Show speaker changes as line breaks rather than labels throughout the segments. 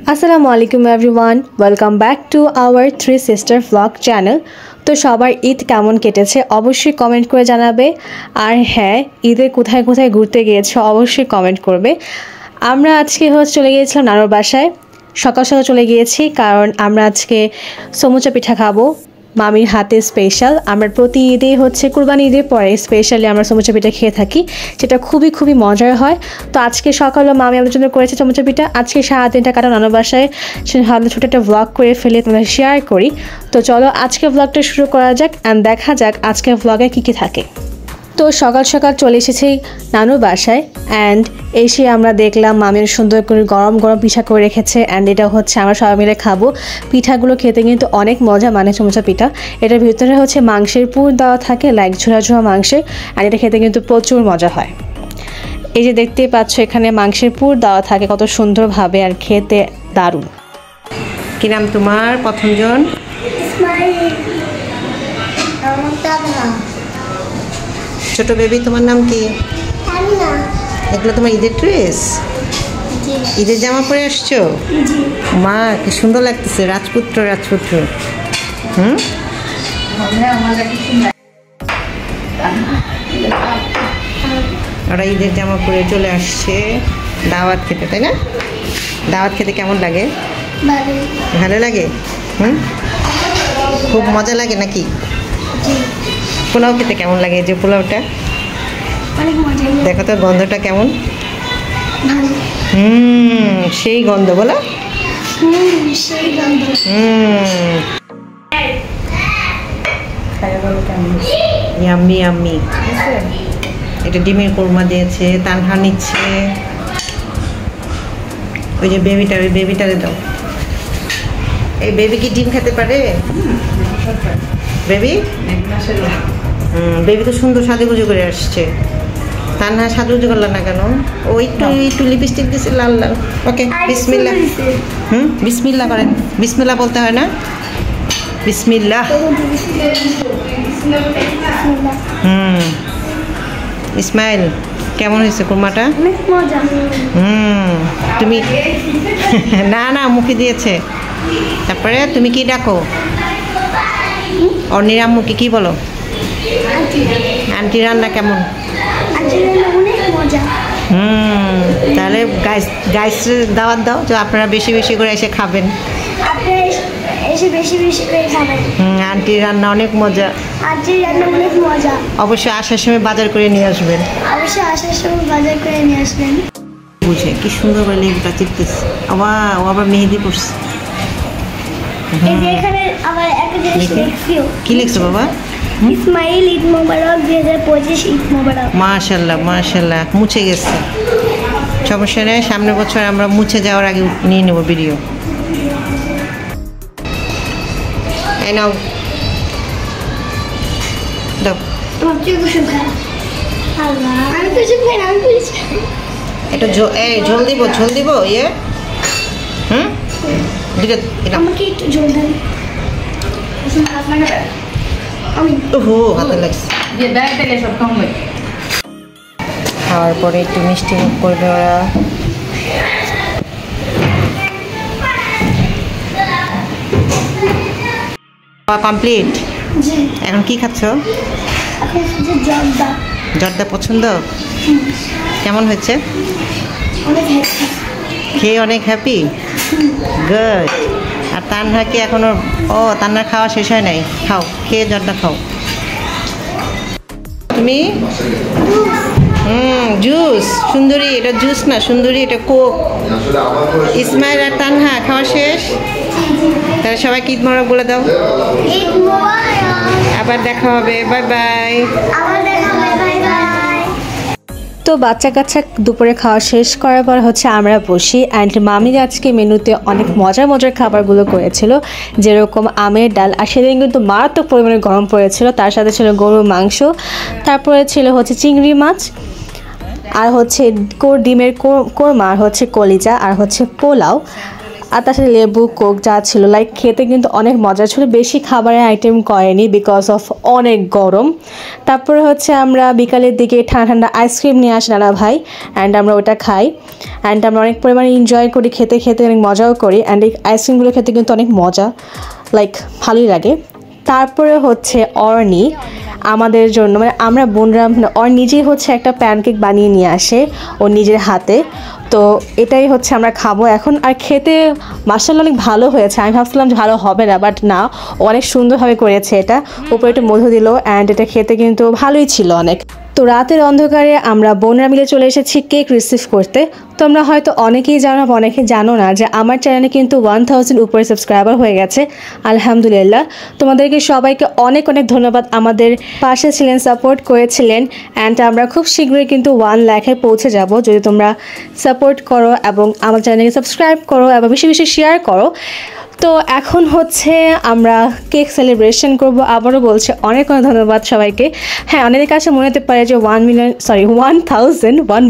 আসসালামু আলাইকুম everyone, welcome back to our three sister vlog channel. তো সবার ঈদ কেমন কেটেছে অবশ্যই কমেন্ট করে জানাবে। আর হ্যাঁ, ঈদে কোথায় কোথায় ঘুরতে গিয়েছে অবশ্যই কমেন্ট করবে। আমরা আজকে চলে গিয়েছিলাম নানুর বাসায়। সকাল সকাল চলে গিয়েছি কারণ আমরা আজকে সমুচা পিঠা খাবো মামির হাতে স্পেশাল। আমরা প্রতি ঈদেই কুরবানি ঈদের পরে স্পেশালি আমরা সমুচা পিঠা খেয়ে থাকি, যেটা খুবই খুবই মজার হয়। তো আজকে সকালে মামি আমাদের জন্য করেছে সমুচা পিঠা। আজকে সারাদিনটা কারণ নানুর বাসায় ভাবলাম ছোটো একটা ভ্লগ করে ফেলে তোমাদের শেয়ার করি। তো চলো আজকে ভ্লগটা শুরু করা যাক অ্যান্ড দেখা যাক আজকে ভ্লগে কী কী থাকে। তো সকাল সকাল চলে এসেছি নানুর বাসায় অ্যান্ড এসে আমরা দেখলাম মামির সুন্দর করে গরম গরম পিঠা করে রেখেছে অ্যান্ড এটা আমরা সবাই মিলে খাবো। পিঠাগুলো খেতে কিন্তু অনেক মজা, মানে সমুচা পিঠা। এটার ভিতরে মাংসের পুর দেওয়া থাকে, লাইক ঝোড়া ঝোড়া মাংসের, আর এটা খেতে কিন্তু প্রচুর মজা হয়। এই যে দেখতেই পাচ্ছ এখানে মাংসের পুর দেওয়া থাকে কত সুন্দরভাবে, আর খেতে দারুণ।
কি নাম তোমার প্রথমজন? ছোট বেবি, তোমার নাম কি? এগুলো তোমার ঈদের ড্রেস? ঈদের জামা পরে আসছো? মা কি সুন্দর লাগতেছে, রাজপুত্র রাজপুত্র। ওরা ঈদের জামা পরে চলে আসছে দাওয়াত খেতে, তাই না? দাওয়াত খেতে কেমন লাগে? ভালো লাগে। খুব মজা লাগে নাকি? পোলাও খেতে কেমন লাগে? যে পোলাওটা দেখো তো, গন্ধটা কেমন? সেই গন্ধ, বলো। Yummy yummy. এটা ডিমের কোরমা দিয়েছে, তানহা নিচ্ছে। ওই যে বেবিটা, ওই বেবিটারে দাও। এই বেবি কি ডিম খেতে পারে? বেবি বেবি তো সুন্দর সাজুগুজু করে আসছে। তানহা সাজুগুজু করল না কেন? ও একটু লিপস্টিক দিচ্ছে লাল লাল। ওকে, বিসমিল্লাহ। বিসমিল্লাহ করেন। বিসমিল্লাহ বলতে হয় না? বিসমিল্লাহ। ইসমাইল, কেমন হয়েছে কুরমাটা? তুমি না না মুখে দিয়েছে। তারপরে তুমি কি ডাকো? অর্নির আম্মুকে কি বলো? আন্টি রান্না কেমন? তাহলে গাইস দাওয়াত দাও যে আপনারা বেশি বেশি করে এসে খাবেন। আন্টি রান্না অনেক মজা। অবশ্যই আসার সময় বাজার করে নিয়ে আসবেন। বুঝে কি সুন্দর করে লেবুটা চিপতেছে। ও আবার মেহেদি পড়ছে। কি লিখছো বাবা?
ইসমাইল ঈদ মোবারক 2025 ঈদ মোবারক।
মাশাআল্লাহ মাশাআল্লাহ, মুছে গেছে। সমস্যা নেই, সামনের বছর আমরা মুছে যাওয়ার আগে নিয়ে নেব ভিডিও। এই নাও দাও। এটা ঝোল দিব, ঝোল দিব। ইয়ে
আমাকে একটু ঝোল দেন।
হাতে লাগছে। খাওয়ার পরে একটু মিষ্টি মুখ করবে ওরা। কমপ্লিট। এখন কি খাচ্ছ? জর্দা পছন্দ? কেমন হয়েছে? খেয়ে অনেক হ্যাপি। গুড। আর তানহা কি এখনো? তান্নার খাওয়া শেষ হয় নাই। খাও, খেয়ে জর্দা খাও। তুমি জুস? সুন্দরী এটা জুস না, সুন্দরী এটা কোক। ইসমাইল আর তানহা খাওয়া শেষ? তাহলে সবাইকে ঈদ মোবারক বলে দাও। আবার দেখা হবে, বাই বাই।
তো বাচ্চা কাচ্চা দুপুরে খাওয়া শেষ করার পর আমরা বসি অ্যান্ড মামি আজকে মেনুতে অনেক মজার মজার খাবারগুলো করেছিল, যেরকম আমের ডাল। আর সেদিন কিন্তু মারাত্মক পরিমাণে গরম পড়েছিল। তার সাথে ছিল গরুর মাংস, তারপরে ছিল চিংড়ি মাছ, আর ডিমের কোরমা, আর কলিজা, আর পোলাও। আর তার সাথে লেবু কোক যা ছিল লাইক খেতে কিন্তু অনেক মজা ছিল। বেশি খাবারের আইটেম করেনি বিকজ অফ অনেক গরম। তারপরে হচ্ছে আমরা বিকালের দিকে ঠান্ডা ঠান্ডা আইসক্রিম নিয়ে আসি নানা ভাই, অ্যান্ড আমরা ওটা খাই, অ্যান্ড আমরা অনেক পরিমাণে এনজয় করি, খেতে খেতে অনেক মজাও করি। অ্যান্ড এই আইসক্রিমগুলো খেতে কিন্তু অনেক মজা, লাইক ভালোই লাগে। তারপরে হচ্ছে অর্নি আমাদের জন্য, মানে আমরা বোনরা, ওর নিজেই হচ্ছে একটা প্যানকেক বানিয়ে নিয়ে আসে ওর নিজের হাতে। তো এটাই হচ্ছে আমরা খাবো এখন। আর খেতে মাশাআল্লাহ অনেক ভালো হয়েছে। আমি ভাবছিলাম ভালো হবে না, বাট না, অনেক সুন্দরভাবে করেছে। এটা উপরে একটু মধু দিল, অ্যান্ড এটা খেতে কিন্তু ভালোই ছিল অনেক। তো রাতের অন্ধকারে আমরা বোনরা মিলে চলে এসেছি কেক রিসিভ করতে। তোমরা হয়তো অনেকেই জানো, অনেকে জানো না যে আমার চ্যানেলে কিন্তু 1000 উপরে সাবস্ক্রাইবার হয়ে গেছে, আলহামদুলিল্লাহ। তোমাদেরকে সবাইকে অনেক অনেক ধন্যবাদ, আমাদের পাশে ছিলেন, সাপোর্ট করেছিলেন। অ্যান্ড আমরা খুব শীঘ্রই কিন্তু 1 লাখে পৌঁছে যাব যদি তোমরা সাপোর্ট করো এবং আমার চ্যানেলকে সাবস্ক্রাইব করো এবং বেশি বেশি শেয়ার করো। তো এখন হচ্ছে আমরা কেক সেলিব্রেশন করব। আবারও বলছি অনেক অনেক ধন্যবাদ সবাইকে। হ্যাঁ, অনেকের কাছে মনে হতে পারে যে 1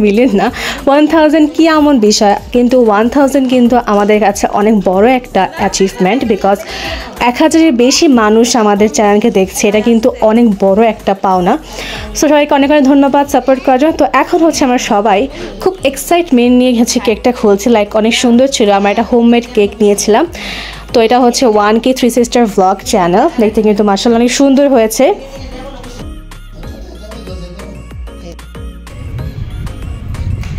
মিলিয়ন না, 1000 কি এমন বিষয়, কিন্তু 1000 কিন্তু আমাদের কাছে অনেক বড় একটা অ্যাচিভমেন্ট, বিকজ 1000-এর বেশি মানুষ আমাদের চ্যানেলকে দেখছে, এটা কিন্তু অনেক বড় একটা পাওনা। সো সবাইকে অনেক অনেক ধন্যবাদ সাপোর্ট করার জন্য। তো এখন হচ্ছে আমরা সবাই খুব এক্সাইটমেন্ট নিয়ে হচ্ছে কেকটা খুলছি, লাইক অনেক সুন্দর ছিল। আমরা একটা হোমমেড কেক নিয়েছিলাম। তো এটা হচ্ছে 1K 3 সিস্টার ভ্লগ চ্যানেল, দেখতে কিন্তু মাশাআল্লাহ অনেক সুন্দর হয়েছে।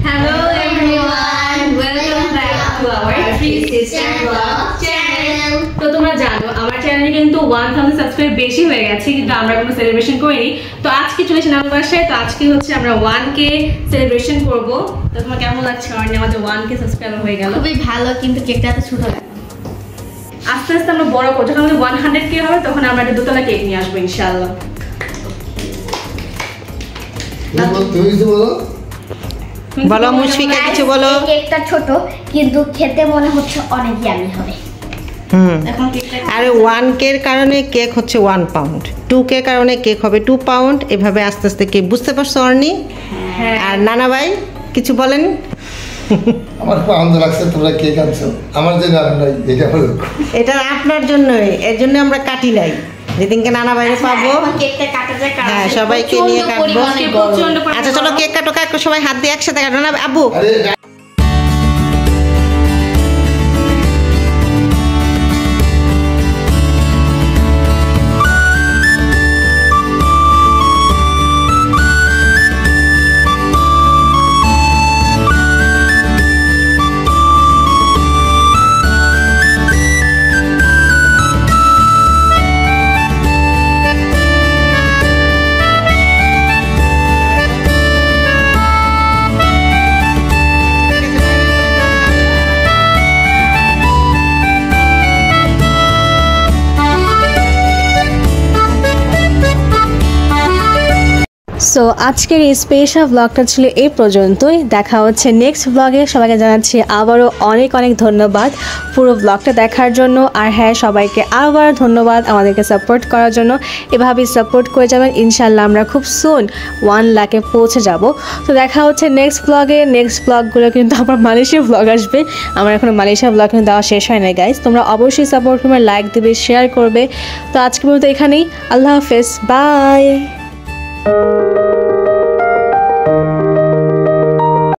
Hello everyone, welcome back to our 3 sister vlog channel. তো তোমরা জানো আমার চ্যানেলে কিন্তু 1000 সাবস্ক্রাইব বেশি হয়ে গেছে, কিন্তু আমরা কোনো সেলিব্রেশন করিনি। তো আজকে চলে এসেছি আমার বাসায়। তো আজকে হচ্ছে আমরা 1K সেলিব্রেশন করব। তো তোমার কেমন লাগছে অর্ণি, আমাদের 1K সাবস্ক্রাইবার হয়ে গেল?
খুবই ভালো, কিন্তু কেকটা এত ছোট লাগে।
আস্তে আস্তে আমরা বড় করব, যখন আমাদের 100K হবে তখন আমরা একটা দোতলা কেক নিয়ে আসবো ইনশাআল্লাহ।
বলো মুশফিকা, কিছু বলো।
কেকটা ছোট কিন্তু খেতে মনে হচ্ছে অনেক ইয়ামি হবে।
এখন কেকটা
আর 1K এর কারণে কেক হচ্ছে 1 পাউন্ড, 2K কারণে কেক হবে 2 পাউন্ড, এভাবে আস্তে আস্তে কেক, বুঝতে পারছো অর্নি? আর নানা ভাই কিছু বলেন?
আমার খুব আনন্দ লাগছে, তোমরা কেক আনছো আমার জন্য, নাই এটা হলো
এটা আপনার জন্যই, এর জন্য আমরা কাটি নাই, যেদিনকে নানা বাইরে পাবো।
কেকটা কাটা যায়,
হ্যাঁ, সবাইকে নিয়ে কাটবো। আচ্ছা চলো কেক কাটো, কাটো সবাই হাত দিয়ে একসাথে কাটো না আব্বু।
আরে
সো আজকের এই স্পেশাল ব্লগটা ছিল এই পর্যন্তই। দেখা হচ্ছে নেক্সট ব্লগে। সবাইকে জানাচ্ছি আবারও অনেক অনেক ধন্যবাদ পুরো ব্লগটা দেখার জন্য। আর হ্যাঁ, সবাইকে আবার ধন্যবাদ আমাদেরকে সাপোর্ট করার জন্য। এভাবেই সাপোর্ট করে যাবেন, ইনশাল্লাহ আমরা খুব সুন 1 লাখে পৌঁছে যাব। তো দেখা হচ্ছে নেক্সট ব্লগে। নেক্সট ব্লগগুলো কিন্তু আমার মালয়েশিয়া ব্লগ আসবে। আমার এখনও মালয়েশিয়া ব্লগ কিন্তু দেওয়া শেষ হয় না গাইজ। তোমরা অবশ্যই সাপোর্ট করবে, লাইক দেবে, শেয়ার করবে। তো আজকের মতো এখানেই, আল্লাহ হাফেজ, বাই।